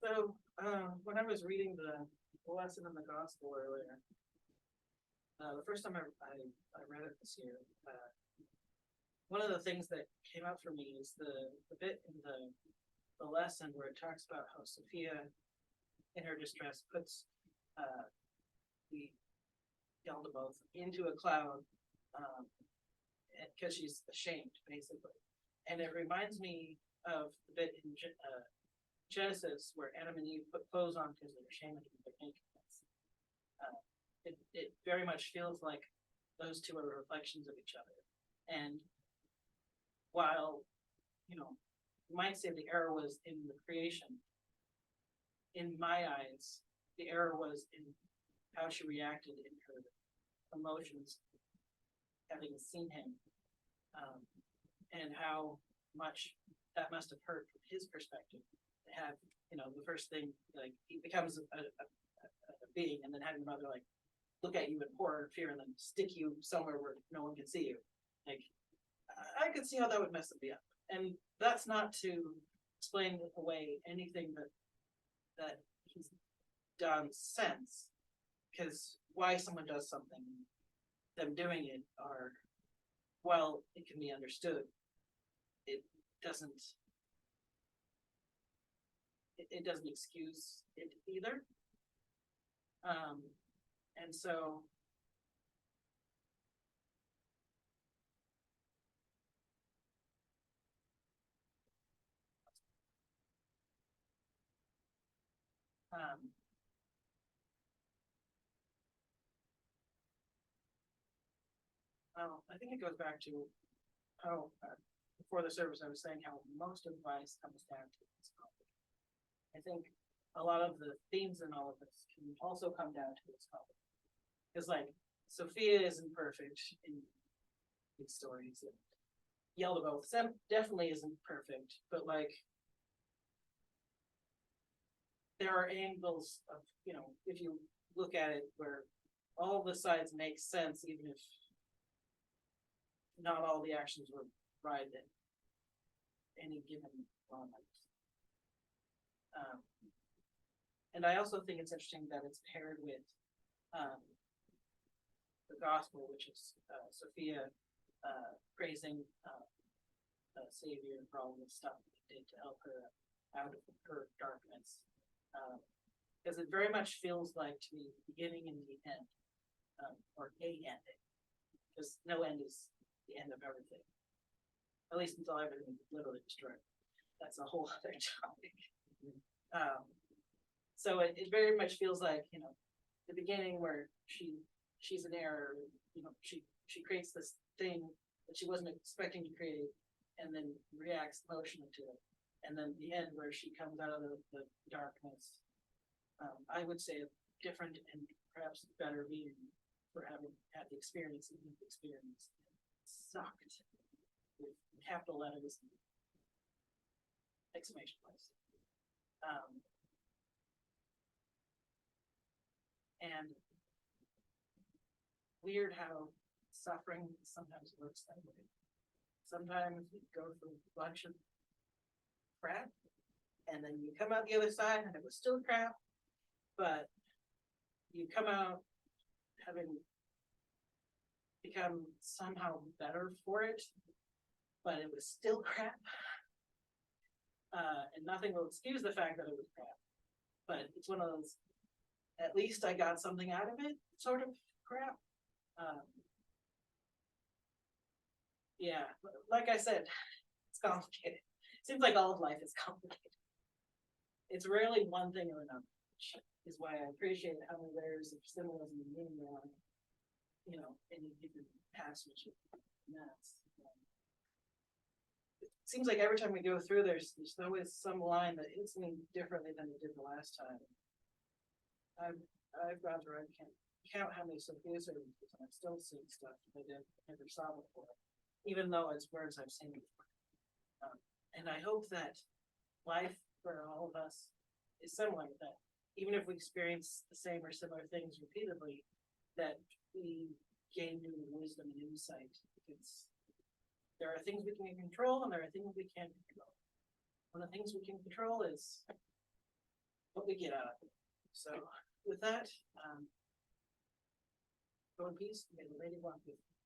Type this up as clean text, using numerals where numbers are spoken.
So, when I was reading the lesson in the gospel earlier, the first time I read it this year, one of the things that came up for me is the bit in the lesson where it talks about how Sophia, in her distress, puts the Yaldabaoth into a cloud because she's ashamed, basically. And it reminds me of the bit in Genesis where Adam and Eve put clothes on because they're ashamed of their nakedness. It very much feels like those two are reflections of each other. And while, you might say the error was in the creation, in my eyes, the error was in how she reacted in her emotions, having seen him, and how much that must have hurt from his perspective to have, the first thing, like, he becomes a being, and then having your mother, like, look at you in horror and fear and then stick you somewhere where no one can see you. Like, I could see how that would mess me up. And that's not to explain away anything that he's done since, because why someone does something, them doing it are, while it can be understood, it doesn't excuse it either. And so I think it goes back to how before the service I was saying how most advice comes down to this conflict. I think a lot of the themes in all of this can also come down to this conflict. Because, like, Sophia isn't perfect in these stories. Yaldabaoth definitely isn't perfect, but, like, there are angles of, if you look at it where all the sides make sense, even if not all the actions were right at any given moment. And I also think it's interesting that it's paired with the gospel, which is Sophia praising the Savior for all the stuff that he did to help her out of her darkness. Because it very much feels like to me the beginning and the end, or a ending, because no end is the end of everything, at least until everything is literally destroyed. That's a whole other topic. So it very much feels like, the beginning where she's an error, she creates this thing that she wasn't expecting to create and then reacts emotionally to it. And then the end where she comes out of the darkness, I would say a different and perhaps better being for having had the experience that you've experienced. Sucked with capital letters and exclamation points. And weird how suffering sometimes works that way. Sometimes you go through a bunch of crap, and then you come out the other side and it was still crap, but you come out having become somehow better for it, but it was still crap. And nothing will excuse the fact that it was crap, but it's one of those, at least I got something out of it sort of crap. Yeah, like I said, it's complicated. Seems like all of life is complicated. It's rarely one thing or another, which is why I appreciate how many layers of symbolism and meaning there are, any given passage of maths. It seems like every time we go through, there's always some line that hits me differently than it did the last time. I've gone through, I can't count how many Sophia's are, and I'm still seeing stuff that I never saw before, even though it's words I've seen before. And I hope that life for all of us is similar, that even if we experience the same or similar things repeatedly, that we gain new wisdom and insight, because there are things we can control and there are things we can't control. One of the things we can control is what we get out of it. So with that, go in peace, may the lady walk with you.